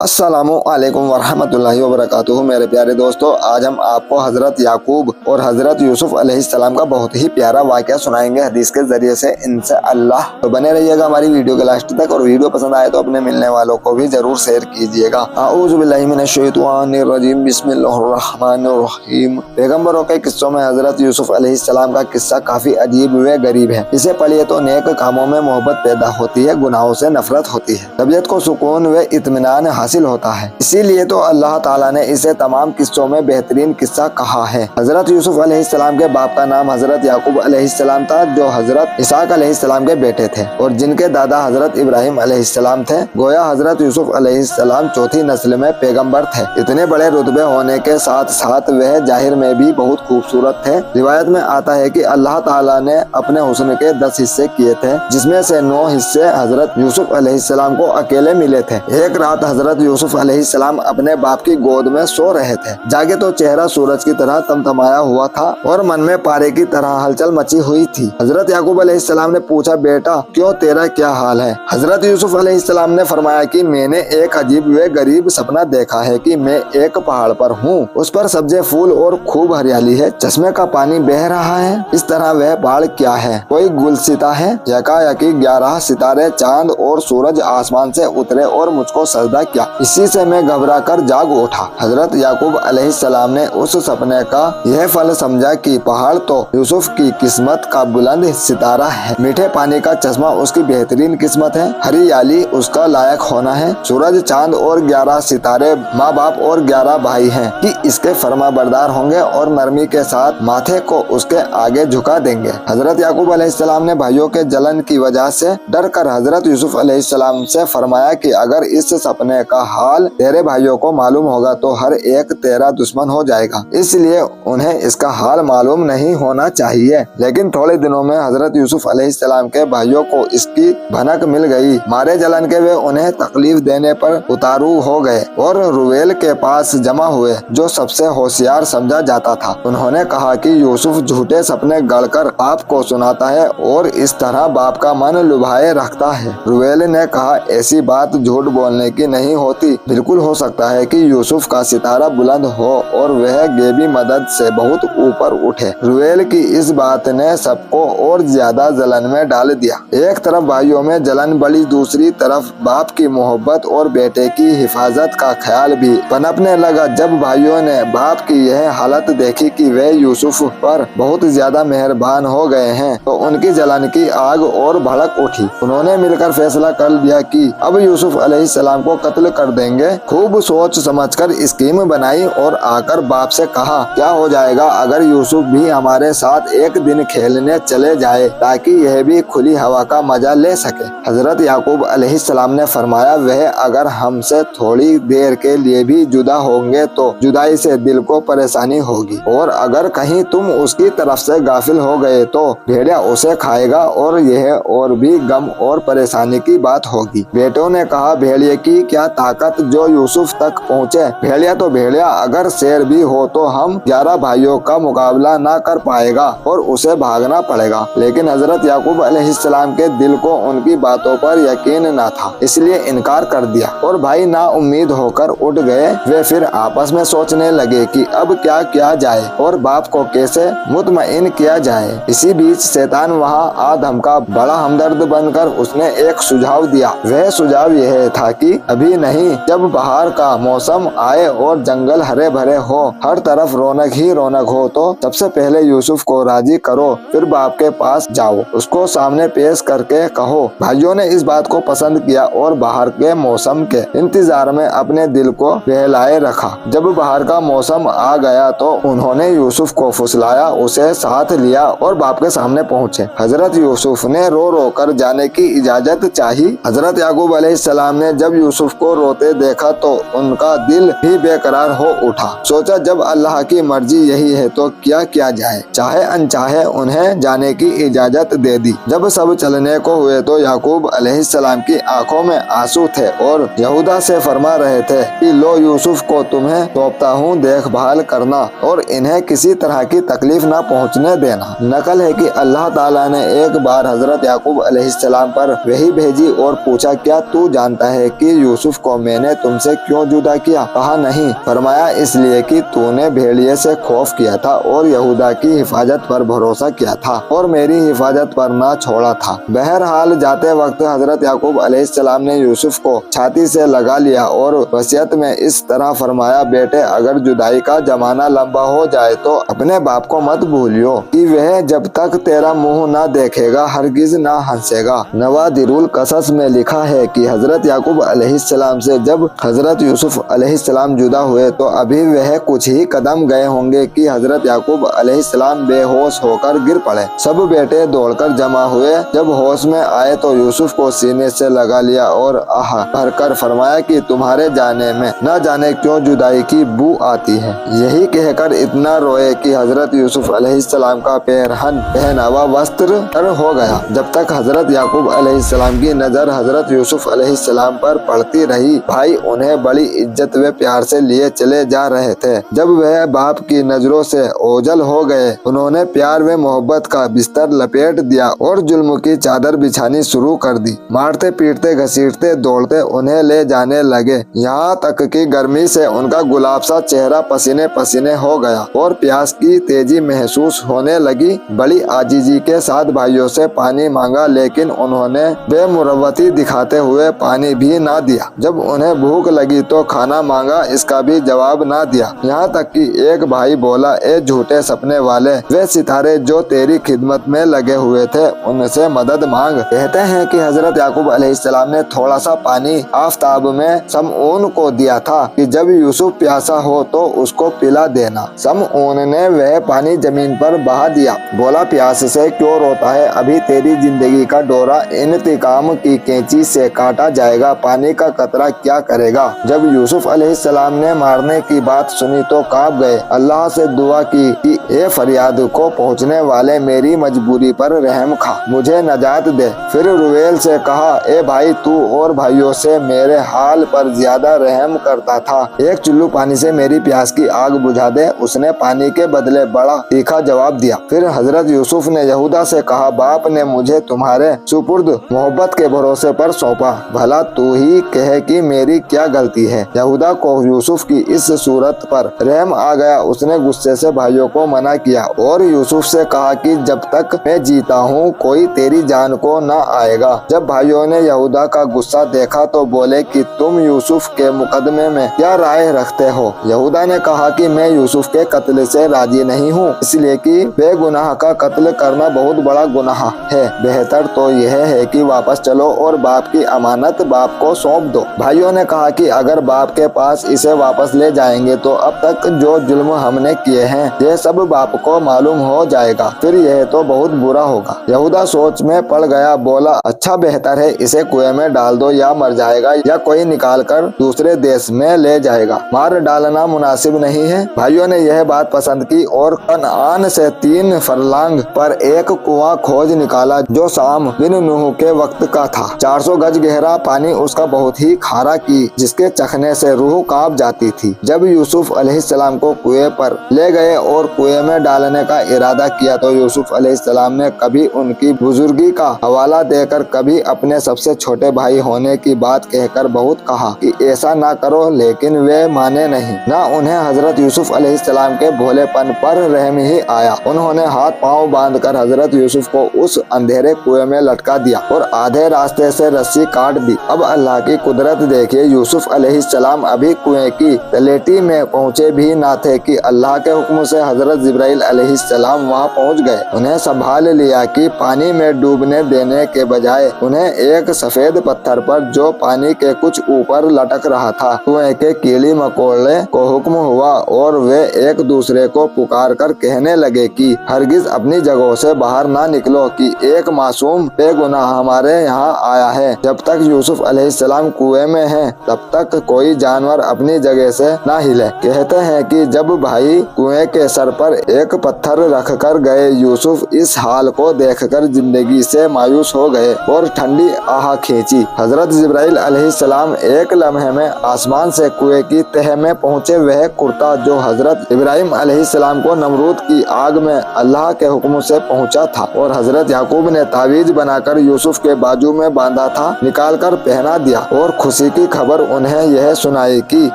अस्सलामु अलैकुम वरहमतुल्लाहि वबरकातुहू। मेरे प्यारे दोस्तों, आज हम आपको हजरत याकूब और हजरत यूसुफ अलैहिस्सलाम का बहुत ही प्यारा वाक़या सुनाएंगे हदीस के जरिए से इंशाअल्लाह। तो बने रहिएगा हमारी वीडियो के लास्ट तक, और वीडियो पसंद आए तो अपने मिलने वालों को भी जरूर शेयर कीजिएगा। आऊज़ु बिल्लाहि मिनश शैतानिर रजीम, बिस्मिल्लाहिर्रहमानिर रहीम। पैगंबरों के किस्सों में हजरत यूसुफ अलैहिस्सलाम का किस्सा काफी अजीब व गरीब है। इसे पढ़िए तो नेक कामों में मोहब्बत पैदा होती है, गुनाहों से नफरत होती है, तबीयत को सुकून व इत्मीनान हासिल होता है। इसीलिए तो अल्लाह ताला ने इसे तमाम किस्सों में बेहतरीन किस्सा कहा है। हजरत यूसुफ अलैहिस्सलाम के बाप का नाम हजरत याकूब अलैहिस्सलाम था, जो हजरत इसाक अलैहिस्सलाम के बेटे थे, और जिनके दादा हजरत इब्राहिम अलैहिस्सलाम थे। गोया हजरत यूसुफ अलैहिस्सलाम चौथी नस्ल में पैगंबर थे। इतने बड़े रुतबे होने के साथ साथ वह जाहिर में भी बहुत खूबसूरत थे। रिवायत में आता है कि अल्लाह ताला ने अपने हुस्न के 10 हिस्से किए थे, जिसमें से 9 हिस्से हजरत यूसुफ अलैहिस्सलाम को अकेले मिले थे। एक रात हजरत यूसुफ अलैहिस्सलाम अपने बाप की गोद में सो रहे थे। जागे तो चेहरा सूरज की तरह तमतमाया हुआ था और मन में पारे की तरह हलचल मची हुई थी। हजरत याकूब अलैहिस्सलाम ने पूछा, बेटा क्यों, तेरा क्या हाल है? हजरत यूसुफ अलैहिस्सलाम ने फरमाया कि मैंने एक अजीब व गरीब सपना देखा है कि मैं एक पहाड़ पर हूँ, उस पर सब्जे फूल और खूब हरियाली है, चश्मे का पानी बह रहा है। इस तरह वह पहाड़ क्या है? कोई गुलसिता है? यकायकी 11 सितारे, चांद और सूरज आसमान से उतरे और मुझको सजदा किया। इसी से मैं घबरा कर जाग उठा। हजरत याकूब अलैहिस्सलाम ने उस सपने का यह फल समझा कि पहाड़ तो यूसुफ की किस्मत का बुलंद सितारा है, मीठे पानी का चश्मा उसकी बेहतरीन किस्मत है, हरियाली उसका लायक होना है, सूरज, चांद और 11 सितारे माँ बाप और 11 भाई हैं कि इसके फर्मा बरदार होंगे और नरमी के साथ माथे को उसके आगे झुका देंगे। हजरत याकूब अलैहिस्सलाम ने भाइयों के जलन की वजह से डर कर हजरत यूसुफ अलैहिस्सलाम से फरमाया कि अगर इस सपने का हाल तेरे भाइयों को मालूम होगा तो हर एक तेरा दुश्मन हो जाएगा, इसलिए उन्हें इसका हाल मालूम नहीं होना चाहिए। लेकिन थोड़े दिनों में हजरत यूसुफ अलैहिस्सलाम के भाइयों को इसकी भनक मिल गई। मारे जलन के वे उन्हें तकलीफ देने पर उतारू हो गए और रुवेल के पास जमा हुए, जो सबसे होशियार समझा जाता था। उन्होंने कहा कि यूसुफ झूठे सपने गढ़कर बाप को सुनाता है और इस तरह बाप का मन लुभाए रखता है। रुवेल ने कहा, ऐसी बात झूठ बोलने की नहीं होती। बिल्कुल हो सकता है कि यूसुफ का सितारा बुलंद हो और वह गैबी मदद से बहुत ऊपर उठे। रुवेल की इस बात ने सबको और ज्यादा जलन में डाल दिया। एक तरफ भाइयों में जलन बढ़ी, दूसरी तरफ बाप की मोहब्बत और बेटे की हिफाजत का ख्याल भी पनपने लगा। जब भाइयों ने बाप की यह हालत देखी कि वे यूसुफ पर बहुत ज्यादा मेहरबान हो गए हैं, तो उनकी जलन की आग और भड़क उठी। उन्होंने मिलकर फैसला कर लिया कि अब यूसुफ अलैहिस्सलाम को कत्ल कर देंगे। खूब सोच समझकर स्कीम बनाई और आकर बाप से कहा, क्या हो जाएगा अगर यूसुफ भी हमारे साथ एक दिन खेलने चले जाए, ताकि यह भी खुली हवा का मजा ले सके। हजरत याकूब अलैहिस्सलाम ने फरमाया, वह अगर हमसे थोड़ी देर के लिए भी जुदा होंगे तो जुदाई से दिल को परेशानी होगी, और अगर कहीं तुम उसकी तरफ से गाफिल हो गए तो भेड़िया उसे खाएगा और यह और भी गम और परेशानी की बात होगी। बेटों ने कहा, भेड़िए की क्या ताकत जो यूसुफ तक पहुँचे? भेड़िया तो भेड़िया, अगर शेर भी हो तो हम 11 भाइयों का मुकाबला ना कर पाएगा और उसे भागना पड़ेगा। लेकिन हजरत याकूब अलैहिस्सलाम के दिल को उनकी बातों पर यकीन न था, इसलिए इनकार कर दिया और भाई ना उम्मीद होकर उठ गए। वे फिर आपस में सोचने लगे कि अब क्या किया जाए और बाप को कैसे मुतमईन किया जाए। इसी बीच शैतान वहाँ आ धमका। बड़ा हमदर्द बनकर उसने एक सुझाव दिया। वह सुझाव यह था कि अभी नहीं, जब बाहर का मौसम आए और जंगल हरे भरे हो, हर तरफ रौनक ही रौनक हो, तो सबसे पहले यूसुफ को राजी करो, फिर बाप के पास जाओ, उसको सामने पेश करके कहो। भाइयों ने इस बात को पसंद किया और बाहर के मौसम के इंतजार में अपने दिल को बहलाए रखा। जब बाहर का मौसम आ गया तो उन्होंने यूसुफ को फुसलाया, उसे साथ लिया और बाप के सामने पहुँचे। हजरत यूसुफ ने रो रो कर जाने की इजाजत चाही। हजरत याकूब अलैहिस्सलाम ने जब यूसुफ को रोते देखा तो उनका दिल भी बेकरार हो उठा। सोचा, जब अल्लाह की मर्जी यही है तो क्या किया जाए। चाहे अनचाहे उन्हें जाने की इजाजत दे दी। जब सब चलने को हुए तो याकूब अलैहिस्सलाम की आंखों में आंसू थे और यहूदा से फरमा रहे थे कि लो, यूसुफ को तुम्हें सौंपता हूँ, देखभाल करना और इन्हें किसी तरह की तकलीफ न पहुँचने देना। नकल है कि अल्लाह ताला ने एक बार हजरत याकूब अलैहिस्सलाम पर वही भेजी और पूछा, क्या तू जानता है कि यूसुफ को को मैंने तुमसे क्यों जुदा किया? कहा नहीं। फरमाया इसलिए कि तूने भेड़िए से खौफ किया था और यहूदा की हिफाजत पर भरोसा किया था और मेरी हिफाजत पर ना छोड़ा था। बहरहाल जाते वक्त हजरत याकूब अलैहिस्सलाम ने यूसुफ को छाती से लगा लिया और वसीयत में इस तरह फरमाया, बेटे अगर जुदाई का जमाना लंबा हो जाए तो अपने बाप को मत भूलियो कि वह जब तक तेरा मुंह ना देखेगा हरगिज ना हंसेगा। नवादिरुल कसस में लिखा है कि हजरत याकूब अलैहिस्सलाम से जब हजरत यूसुफ अलैहिस्सलाम जुदा हुए तो अभी वह कुछ ही कदम गए होंगे कि हजरत याकूब अलैहिस्सलाम बेहोश होकर गिर पड़े। सब बेटे दौड़कर जमा हुए। जब होश में आए तो यूसुफ को सीने से लगा लिया और आह भरकर फरमाया कि तुम्हारे जाने में न जाने क्यों जुदाई की बू आती है। यही कहकर इतना रोए कि हजरत यूसुफ अलैहिस्सलाम का पैरहन पहनावा वस्त्र तर हो गया। जब तक हजरत याकूब अलैहिस्सलाम की नजर हजरत यूसुफ अलैहिस्सलाम पर पड़ती रही, भाई उन्हें बड़ी इज्जत व प्यार से लिए चले जा रहे थे। जब वह बाप की नजरों से ओझल हो गए, उन्होंने प्यार व मोहब्बत का बिस्तर लपेट दिया और जुल्म की चादर बिछानी शुरू कर दी। मारते पीटते घसीटते दौड़ते उन्हें ले जाने लगे, यहाँ तक कि गर्मी से उनका गुलाब सा चेहरा पसीने पसीने हो गया और प्यास की तेजी महसूस होने लगी। बड़ी आजीजी के साथ भाइयों से पानी मांगा, लेकिन उन्होंने बेमुरव्वती दिखाते हुए पानी भी ना दिया। जब उन्हें भूख लगी तो खाना मांगा, इसका भी जवाब ना दिया। यहाँ तक कि एक भाई बोला, ए झूठे सपने वाले, वे सितारे जो तेरी खिदमत में लगे हुए थे उनसे मदद मांग। कहते हैं कि हजरत याकूब अलैहिस्सलाम ने थोड़ा सा पानी आफताब में समऊन को दिया था कि जब यूसुफ प्यासा हो तो उसको पिला देना। समऊन ने वह पानी जमीन पर बहा दिया। बोला, प्यास से क्यों रोता है? अभी तेरी जिंदगी का डोरा इंतकाम की कैंची से काटा जाएगा, पानी का कतरा क्या करेगा? जब यूसुफ अलैहिस्सलाम ने मारने की बात सुनी तो कांप गए। अल्लाह से दुआ की कि ए फरियाद को पहुँचने वाले, मेरी मजबूरी पर रहम खा, मुझे नजात दे। फिर रुवेल से कहा, ए भाई तू और भाइयों से मेरे हाल पर ज्यादा रहम करता था, एक चुल्लू पानी से मेरी प्यास की आग बुझा दे। उसने पानी के बदले बड़ा तीखा जवाब दिया। फिर हजरत यूसुफ ने यहूदा से कहा, बाप ने मुझे तुम्हारे सुपुर्द मोहब्बत के भरोसे पर सौंपा, भला तू ही कहे कि मेरी क्या गलती है। यहूदा को यूसुफ की इस सूरत पर रहम आ गया। उसने गुस्से से भाइयों को मना किया और यूसुफ से कहा कि जब तक मैं जीता हूँ कोई तेरी जान को न आएगा। जब भाइयों ने यहूदा का गुस्सा देखा तो बोले कि तुम यूसुफ के मुकदमे में क्या राय रखते हो? यहूदा ने कहा कि मैं यूसुफ के कत्ल से राजी नहीं हूँ, इसलिए कि बेगुनाह का कत्ल करना बहुत बड़ा गुनाह है। बेहतर तो यह है कि वापस चलो और बाप की अमानत बाप को सौंप दो। भाइयों ने कहा कि अगर बाप के पास इसे वापस ले जाएंगे तो अब तक जो जुल्म हमने किए हैं ये सब बाप को मालूम हो जाएगा, फिर यह तो बहुत बुरा होगा। यहूदा सोच में पड़ गया। बोला, अच्छा बेहतर है इसे कुएं में डाल दो, या मर जाएगा या कोई निकाल कर दूसरे देश में ले जाएगा, मार डालना मुनासिब नहीं है। भाइयों ने यह बात पसंद की और कनआन से 3 फरलांग पर एक कुआं खोज निकाला जो शाम बिन नूह के वक्त का था। 400 गज गहरा, पानी उसका बहुत ही खारा की जिसके चखने से रूह कांप जाती थी। जब यूसुफ अलैहिस्सलाम को कुएं पर ले गए और कुएं में डालने का इरादा किया तो यूसुफ अलैहिस्सलाम ने कभी उनकी बुजुर्गी का हवाला देकर कभी अपने सबसे छोटे भाई होने की बात कहकर बहुत कहा कि ऐसा ना करो, लेकिन वे माने नहीं। ना उन्हें हजरत यूसुफ अलैहिस्सलाम के भोलेपन पर रहम ही आया। उन्होंने हाथ पांव बांधकर हजरत यूसुफ को उस अंधेरे कुएं में लटका दिया और आधे रास्ते से रस्सी काट दी। अब अल्लाह की कुदरत देखिए, यूसुफ अलैहिस्सलाम अभी कुएं की तलेटी में पहुँचे भी ना थे कि अल्लाह के हुक्म से हजरत जिब्राइल अलैहिस्सलाम वहाँ पहुँच गए। उन्हें संभाल लिया कि पानी में डूबने देने के बजाय उन्हें एक सफेद पत्थर पर जो पानी के कुछ ऊपर लटक रहा था कुएं के कीड़ी मकोड़े को हुक्म हुआ और वे एक दूसरे को पुकार कर कहने लगे कि हरगिज अपनी जगहों से बाहर ना निकलो कि एक मासूम बेगुनाह हमारे यहाँ आया है। जब तक यूसुफ अलैहिस्सलाम कुएं में हैं तब तक कोई जानवर अपनी जगह से ना हिले। कहते हैं कि जब भाई कुएं के सर पर एक पत्थर रख कर गए, यूसुफ इस हाल को देखकर जिंदगी से मायूस हो गए और ठंडी आह खींची। हजरत जिब्राइल अलैहिस्सलाम एक लम्हे में आसमान से कुएं की तह में पहुँचे। वह कुर्ता जो हजरत इब्राहिम अलैहिस्सलाम को नमरूद की आग में अल्लाह के हुक्म से पहुँचा था और हजरत याकूब ने तावीज बनाकर यूसुफ के बाजू में बांधा था, निकाल कर पहना दिया और खुशी खुशी की खबर उन्हें यह सुनाई कि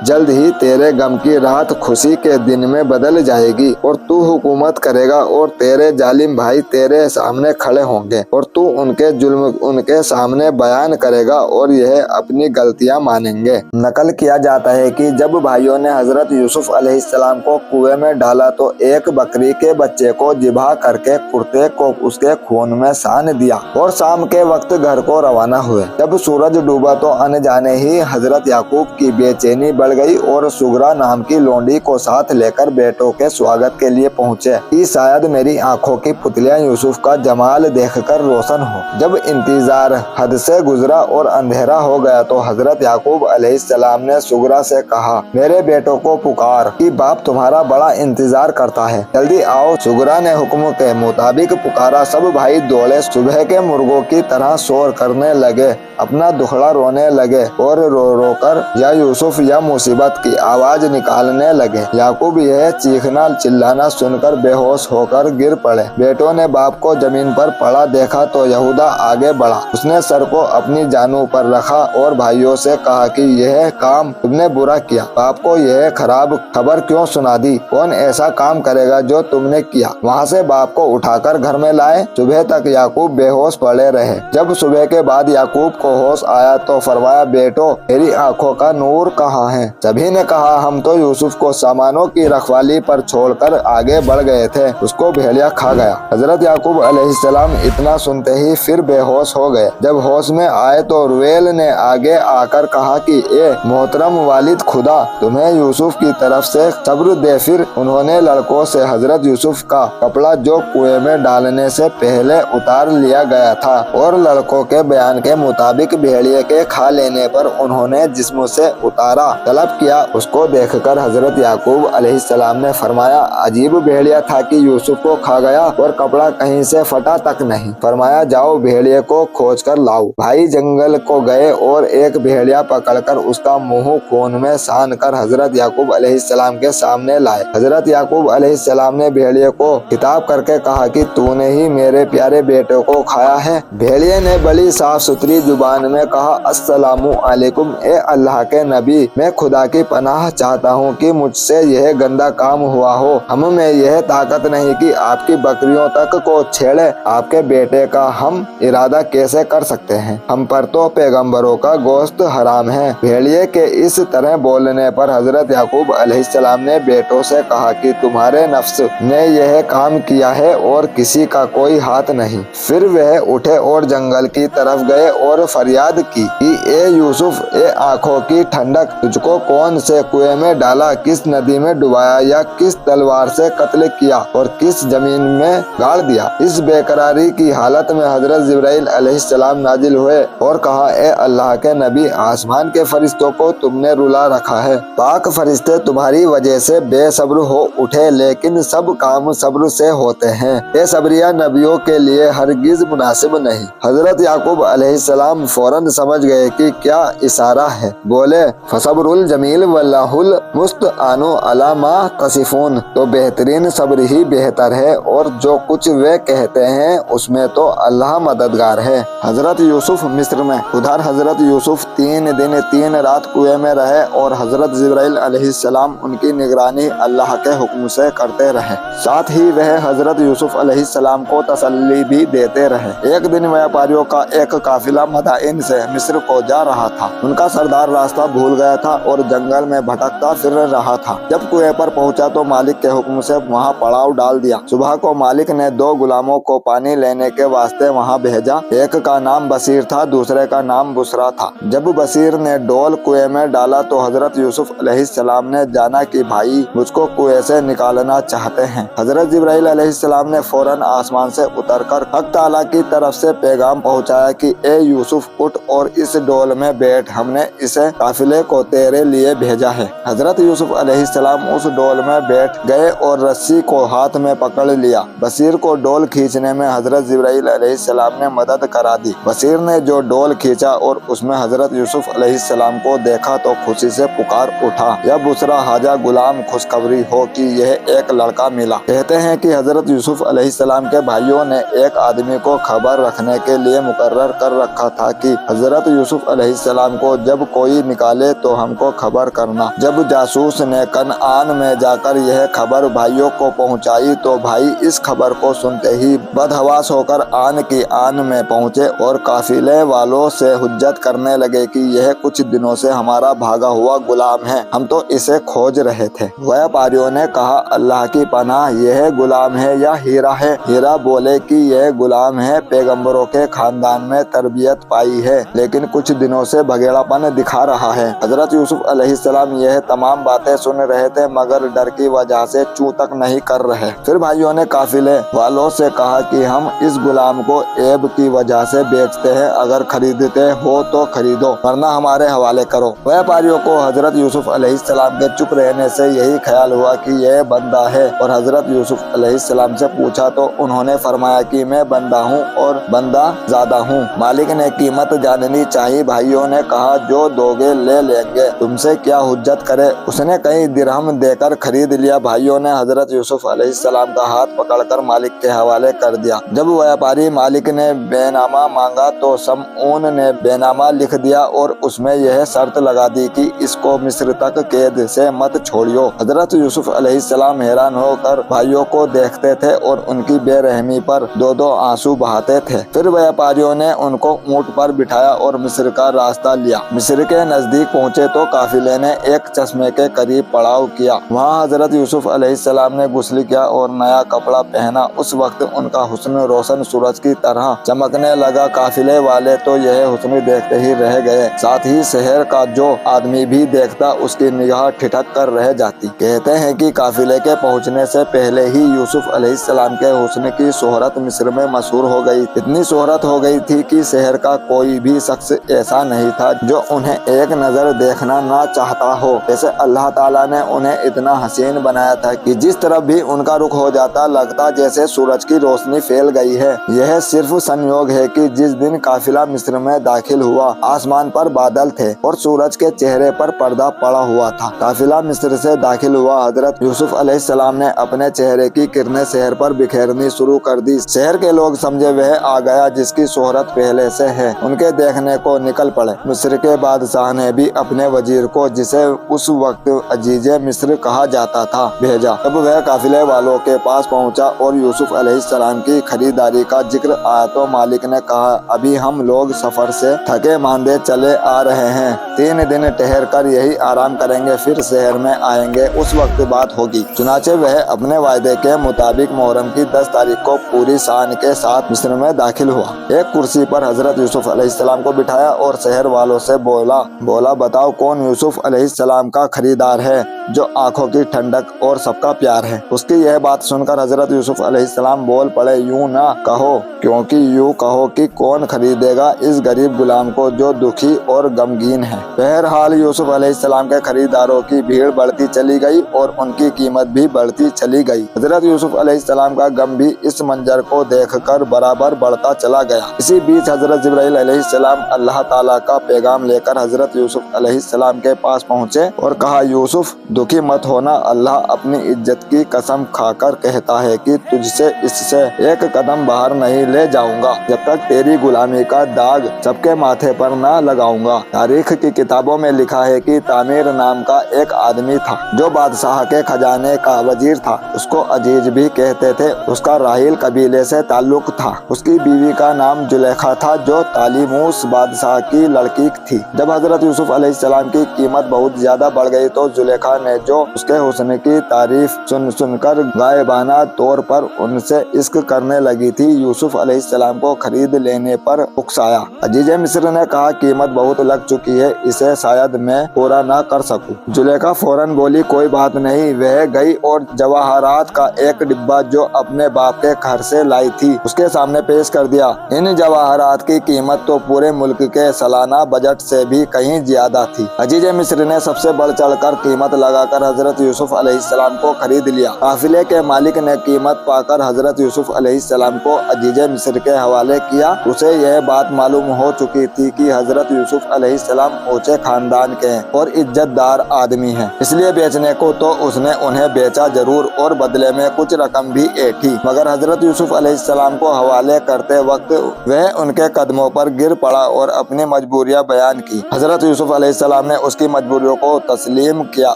जल्द ही तेरे गम की रात खुशी के दिन में बदल जाएगी और तू हुकूमत करेगा और तेरे जालिम भाई तेरे सामने खड़े होंगे और तू उनके जुल्म उनके सामने बयान करेगा और यह अपनी गलतियां मानेंगे। नकल किया जाता है कि जब भाइयों ने हजरत यूसुफ अलैहिस्सलाम को कुएं में डाला तो एक बकरी के बच्चे को जिबा करके कुर्ते को उसके खून में सान दिया और शाम के वक्त घर को रवाना हुए। जब सूरज डूबा तो अनजाने ही हजरत याकूब की बेचैनी बढ़ गई और सुगरा नाम की लोंडी को साथ लेकर बेटों के स्वागत के लिए पहुँचे कि शायद मेरी आंखों की पुतलियां यूसुफ का जमाल देखकर रोशन हो। जब इंतजार हद से गुजरा और अंधेरा हो गया तो हजरत याकूब अलैहिस्सलाम ने सुगरा से कहा, मेरे बेटों को पुकार कि बाप तुम्हारा बड़ा इंतजार करता है, जल्दी आओ। सुगरा ने हुक्म के मुताबिक पुकारा। सब भाई दौड़े, सुबह के मुर्गों की तरह शोर करने लगे, अपना दुखड़ा रोने लगे और रो रो कर या यूसुफ या मुसीबत की आवाज निकालने लगे। याकूब यह चीखना चिल्लाना सुनकर बेहोश होकर गिर पड़े। बेटों ने बाप को जमीन पर पड़ा देखा तो यहूदा आगे बढ़ा। उसने सर को अपनी जानू पर रखा और भाइयों से कहा कि यह काम तुमने बुरा किया। बाप को यह खराब खबर क्यों सुना दी? कौन ऐसा काम करेगा जो तुमने किया? वहाँ से बाप को उठाकर घर में लाए। सुबह तक याकूब बेहोश पड़े रहे। जब सुबह के बाद याकूब को होश आया तो फरमाया, बेटो मेरी आंखों का नूर कहाँ है? सभी ने कहा, हम तो यूसुफ को सामानों की रखवाली पर छोड़कर आगे बढ़ गए थे, उसको भेड़िया खा गया। हजरत याकूब अलैहिस्सलाम इतना सुनते ही फिर बेहोश हो गए। जब होश में आए तो रुवेल ने आगे आकर कहा कि ए मोहतरम वालिद खुदा, तुम्हें यूसुफ की तरफ से सब्र दे। फिर उन्होंने लड़कों से हजरत यूसुफ का कपड़ा जो कुएं में डालने से पहले उतार लिया गया था और लड़कों के बयान के मुताबिक भेड़िए के खा लेने पर उन्होंने जिस्म से उतारा तलब किया। उसको देखकर हजरत याकूब अलैहिस्सलाम ने फरमाया, अजीब भेड़िया था कि यूसुफ को खा गया और कपड़ा कहीं से फटा तक नहीं। फरमाया, जाओ भेड़िए को खोज कर लाओ। भाई जंगल को गए और एक भेड़िया पकड़कर उसका मुंह खून में सान कर हजरत याकूब अलैहिस्सलाम के सामने लाए। हजरत याकूब अलैहिस्सलाम ने भेड़िए को खिताब करके कहा कि तूने ही मेरे प्यारे बेटे को खाया है। भेड़िए ने बड़ी साफ सुथरी जुबान में कहा, अस्सलामु अलैकुम, ए अल्लाह के नबी, मैं खुदा की पनाह चाहता हूँ कि मुझसे यह गंदा काम हुआ हो। हम में यह ताकत नहीं कि आपकी बकरियों तक को छेड़े। आपके बेटे का हम इरादा कैसे कर सकते हैं? हम पर तो पैगंबरों का गोश्त हराम है। भेड़िए के इस तरह बोलने पर हजरत याकूब अलैहिस्सलाम ने बेटों से कहा कि तुम्हारे नफ्स ने यह काम किया है और किसी का कोई हाथ नहीं। फिर वह उठे और जंगल की तरफ गए और फरियाद की कि ए यूसुफ, ए आंखों की ठंडक, तुझको कौन से कुएं में डाला, किस नदी में डुबाया या किस तलवार से कत्ल किया और किस जमीन में गाड़ दिया? इस बेकरारी की हालत में हजरत जिब्राइल अलैहिस्सलाम नाजिल हुए और कहा, ए अल्लाह के नबी, आसमान के फरिश्तों को तुमने रुला रखा है। पाक फरिश्ते तुम्हारी वजह से बेसब्र हो उठे, लेकिन सब काम सब्र से होते हैं। ये सब्रिया नबियों के लिए हरगिज मुनासिब नहीं। हजरत याकूब अलैहिस्सलाम फौरन समझ गए कि क्या इशारा है। बोले, फसब्रुल जमील वल्लाहुल मुस्तआनु अला मा तसिफून, तो बेहतरीन सब्र ही बेहतर है और जो कुछ वे कहते हैं उसमें तो अल्लाह मददगार है। हजरत यूसुफ मिस्र में। उधर हजरत यूसुफ 3 दिन 3 रात कुएं में रहे और हजरत जिब्राइल अलैहिस्सलाम उनकी निगरानी अल्लाह के हुक्म से करते रहे। साथ ही वह हजरत यूसुफ अलैहिस्सलाम को तसल्ली भी देते रहे। एक दिन व्यापारियों का एक काफिला मदाइन से मिस्र को जा रहा था। उनका सरदार रास्ता भूल गया था और जंगल में भटकता फिर रहा था। जब कुएं पर पहुंचा तो मालिक के हुक्म से वहां पड़ाव डाल दिया। सुबह को मालिक ने 2 गुलामों को पानी लेने के वास्ते वहां भेजा। एक का नाम बशीर था, दूसरे का नाम बुसरा था। जब बशीर ने डोल कुएं में डाला तो हजरत यूसुफ अलैहिस्सलाम ने जाना कि भाई मुझको कुएं से निकालना चाहते हैं। हजरत जिब्राइल अलैहिस्सलाम ने फौरन आसमान से उतरकर हक ताला की तरफ से पैगाम पहुंचाया कि ए यूसुफ, उठ और इस डोल में बैठ, हमने इसे काफिले को तेरे लिए भेजा है। हजरत यूसुफ अलैहिस्सलाम उस डोल में बैठ गए और रस्सी को हाथ में पकड़ लिया। बशीर को डोल खींचने में हजरत जिब्राइल अलैहिस्सलाम ने मदद करा दी। बशीर ने जो डोल खींचा और उसमें हजरत यूसुफ अलैहिस्सलाम को देखा तो खुशी से पुकार उठा, या बुसरा हाजा गुलाम, खुशखबरी हो कि यह एक लड़का मिला। कहते हैं कि हजरत यूसुफ अलैहिस्सलाम के भाइयों ने एक आदमी को खबर रखने के लिए मुकर्रर कर रखा था कि हजरत यूसुफ अलैहिस्सलाम अलैहिस्सलाम को जब कोई निकाले तो हमको खबर करना। जब जासूस ने कनआन में जाकर यह खबर भाइयों को पहुंचाई तो भाई इस खबर को सुनते ही बदहवास होकर आन की आन में पहुंचे और काफिले वालों से हुज्जत करने लगे कि यह कुछ दिनों से हमारा भागा हुआ गुलाम है, हम तो इसे खोज रहे थे। व्यापारियों ने कहा, अल्लाह की पनाह, यह गुलाम है या हीरा है? हीरा बोले कि यह गुलाम है, पैगंबरों के खानदान में तरबियत पाई है, लेकिन कुछ दिनों से भगेड़ापन दिखा रहा है। हजरत यूसुफ अलैहिस्सलाम यह तमाम बातें सुन रहे थे मगर डर की वजह से चूं तक नहीं कर रहे। फिर भाइयों ने काफिले वालों से कहा कि हम इस गुलाम को ऐब की वजह से बेचते हैं, अगर खरीदते हो तो खरीदो वरना हमारे हवाले करो। व्यापारियों को हजरत यूसुफ अलैहिस्सलाम के चुप रहने से यही ख्याल हुआ कि यह बंदा है और हजरत यूसुफ अलैहिस्सलाम से पूछा तो उन्होंने फरमाया कि मैं बंदा हूँ और बंदा ज्यादा हूँ। मालिक ने कीमत जाननी चाहिए। भाइयों ने कहा, जो दोगे ले लेंगे, तुमसे क्या हुज्जत करे। उसने कई दिरहम देकर खरीद लिया। भाइयों ने हजरत यूसुफ अलैहिस्सलाम का हाथ पकड़कर मालिक के हवाले कर दिया। जब व्यापारी मालिक ने बेनामा मांगा तो समऊन ने बेनामा लिख दिया और उसमें यह शर्त लगा दी कि इसको मिस्र तक कैद से मत छोड़ियो। हजरत यूसुफ अलैहिस्सलाम हैरान होकर भाइयों को देखते थे और उनकी बेरहमी पर दो दो आंसू बहाते थे। फिर व्यापारियों ने उनको ऊंट पर बिठाया और मिस्र का रास्ता लिया। मिस्र के नजदीक पहुंचे तो काफिले ने एक चश्मे के करीब पड़ाव किया। वहां हजरत यूसुफ अलैहिस्सलाम ने गुस्ल किया और नया कपड़ा पहना। उस वक्त उनका हुस्न रोशन सूरज की तरह चमकने लगा। काफिले वाले तो यह हुस्न देखते ही रह गए, साथ ही शहर का जो आदमी भी देखता उसकी निगाह ठिठक कर रह जाती। कहते हैं कि काफिले के पहुंचने से पहले ही यूसुफ अलैहिस्सलाम के हुस्न की शोहरत मिस्र में मशहूर हो गई। इतनी शोहरत हो गई थी कि शहर का कोई भी शख्स ऐसा नहीं था जो उन्हें एक नजर देखना ना चाहता हो। जैसे अल्लाह ताला ने उन्हें इतना हसीन बनाया था कि जिस तरफ भी उनका रुख हो जाता लगता जैसे सूरज की रोशनी फैल गई है। यह सिर्फ संयोग है कि जिस दिन काफिला मिस्र में दाखिल हुआ आसमान पर बादल थे और सूरज के चेहरे पर पर्दा पड़ा हुआ था। काफिला मिस्र से दाखिल हुआ। हजरत यूसुफ अलैहिस्सलाम ने अपने चेहरे की किरणें शहर पर बिखेरनी शुरू कर दी। शहर के लोग समझे वह आ गया जिसकी शोहरत पहले से है, उनके देखने को निकल पड़े। मिस्र के बादशाह ने भी अपने वजीर को, जिसे उस वक्त अजीजे मिस्र कहा जाता था, भेजा। जब वह काफिले वालों के पास पहुंचा और यूसुफ अलैहिस्सलाम की खरीदारी का जिक्र आया तो मालिक ने कहा, अभी हम लोग सफर से थके मांदे चले आ रहे हैं, 3 दिन ठहर कर यही आराम करेंगे, फिर शहर में आएंगे, उस वक्त बात होगी। चुनाचे वह अपने वायदे के मुताबिक मुहर्रम की 10 तारीख को पूरी शान के साथ मिस्र में दाखिल हुआ। एक कुर्सी पर हजरत यूसुफ अलैहिस्सलाम को बिठाया और शहर वालों से बोला बताओ कौन यूसुफ अलैहिस्सलाम का खरीदार है जो आंखों की ठंडक और सबका प्यार है। उसकी यह बात सुनकर हजरत यूसुफ अलैहिस्सलाम बोल पड़े, यूं ना कहो, क्योंकि यूं कहो कि कौन खरीदेगा इस गरीब गुलाम को जो दुखी और गमगीन है। बहरहाल यूसुफ अलैहिस्सलाम के खरीदारों की भीड़ बढ़ती चली गई और उनकी कीमत भी बढ़ती चली गई। हजरत यूसुफ अलैहिस्सलाम का गम भी इस मंजर को देखकर बराबर बढ़ता चला गया। इसी बीच हजरत जिब्राइल अलैहिस्सलाम अल्लाह ताला का पैगाम लेकर हजरत यूसुफ अलैहिस्सलाम के पास पहुँचे और कहा, यूसुफ दुखी मत होना, अल्लाह अपनी इज्जत की कसम खाकर कहता है कि तुझसे इससे एक कदम बाहर नहीं ले जाऊंगा जब तक तेरी गुलामी का दाग सबके माथे पर ना लगाऊंगा। तारीख की किताबों में लिखा है कि तामीर नाम का एक आदमी था जो बादशाह के खजाने का वजीर था। उसको अजीज भी कहते थे। उसका राहिल कबीले से ताल्लुक था। उसकी बीवी का नाम जुलेखा था जो तालीमूस बादशाह की लड़की थी। जब हजरत यूसुफ अलैहिस्सलाम की कीमत बहुत ज्यादा बढ़ गई तो जुलेखा ने जो उसके हुस्न की तारीफ सुनकर गायबाना तौर पर उनसे इश्क करने लगी थी। यूसुफ अलैहिस्सलाम को खरीद लेने पर उकसाया। अजीजे मिस्र ने कहा, कीमत बहुत लग चुकी है, इसे शायद मैं पूरा ना कर सकूं। जुलेखा फौरन बोली, कोई बात नहीं। वह गई और जवाहरात का एक डिब्बा जो अपने बाप के घर से लाई थी उसके सामने पेश कर दिया। इन जवाहरात की कीमत तो पूरे मुल्क के सालाना बजट से भी कहीं ज्यादा थी। अजीजे मिस्र ने सबसे बढ़ चढ़कर कीमत लगाकर हजरत यूसुफ अलैहिस्सलाम को खरीद लिया। काफिले के मालिक ने कीमत पाकर हजरत यूसुफ अलैहिस्सलाम को अजीजे मिस्र के हवाले किया। उसे यह बात मालूम हो चुकी थी कि हजरत यूसुफ अलैहिस्सलाम ऊंचे खानदान के हैं और इज्जतदार आदमी हैं, इसलिए बेचने को तो उसने उन्हें बेचा जरूर और बदले में कुछ रकम भी ऐठी। मगर हजरत यूसुफ अलैहिस्सलाम को हवाले करते वक्त वह उनके कदमों पर गिर पड़ा और अपनी मजबूरी मजबूरियां बयान की। हजरत यूसुफ अलैहिस्सलाम ने उसकी मजबूरियों को तस्लीम किया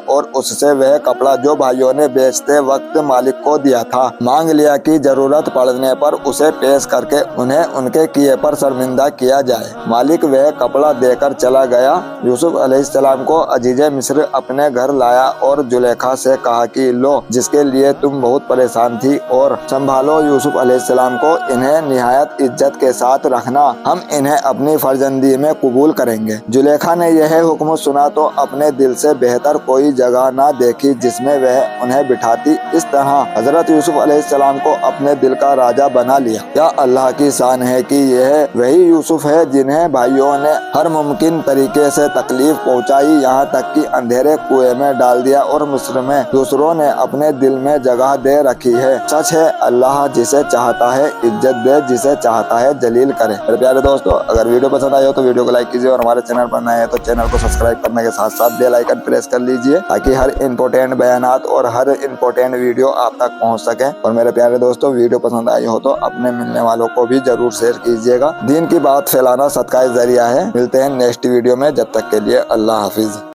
और उससे वह कपड़ा जो भाइयों ने बेचते वक्त मालिक को दिया था मांग लिया कि जरूरत पड़ने पर उसे पेश करके उन्हें उनके किए पर शर्मिंदा किया जाए। मालिक वह कपड़ा देकर चला गया। यूसुफ अलैहिस्सलाम को अजीज़े मिस्र अपने घर लाया और जुलेखा से कहा कि लो, जिसके लिए तुम बहुत परेशान थी और संभालो यूसुफ अलैहिस्सलाम को, इन्हें निहायत इज्जत के साथ रखना, हम इन्हें अपनी फर्जंदी में कबूल करेंगे। जुलेखा ने यह हुक्म सुना तो अपने दिल से बेहतर कोई जगह न देखी जिसमें वह उन्हें बिठाती। इस तरह हजरत यूसुफ अलैहिस्सलाम को अपने दिल का राजा बना लिया। क्या अल्लाह की शान है कि यह वही यूसुफ है जिन्हें भाइयों ने हर मुमकिन तरीके से तकलीफ पहुंचाई, यहाँ तक कि अंधेरे कुएं में डाल दिया और मिस्र में दूसरों ने अपने दिल में जगह दे रखी है। सच है, अल्लाह जिसे चाहता है इज्जत दे, जिसे चाहता है जलील करे। मेरे प्यारे दोस्तों, अगर वीडियो पसंद आई हो तो वीडियो को लाइक कीजिए और हमारे चैनल पर नए हैं तो चैनल को सब्सक्राइब करने के साथ साथ बेल आइकन प्रेस कर लीजिए ताकि हर इंपॉर्टेंट बयानात और हर इंपॉर्टेंट वीडियो आप तक पहुंच सके। और मेरे प्यारे दोस्तों, वीडियो पसंद आई हो तो अपने मिलने वालों को भी जरूर शेयर कीजिएगा। दीन की बात फैलाना सदका जरिया है। मिलते हैं नेक्स्ट वीडियो में, जब तक के लिए अल्लाह हाफिज।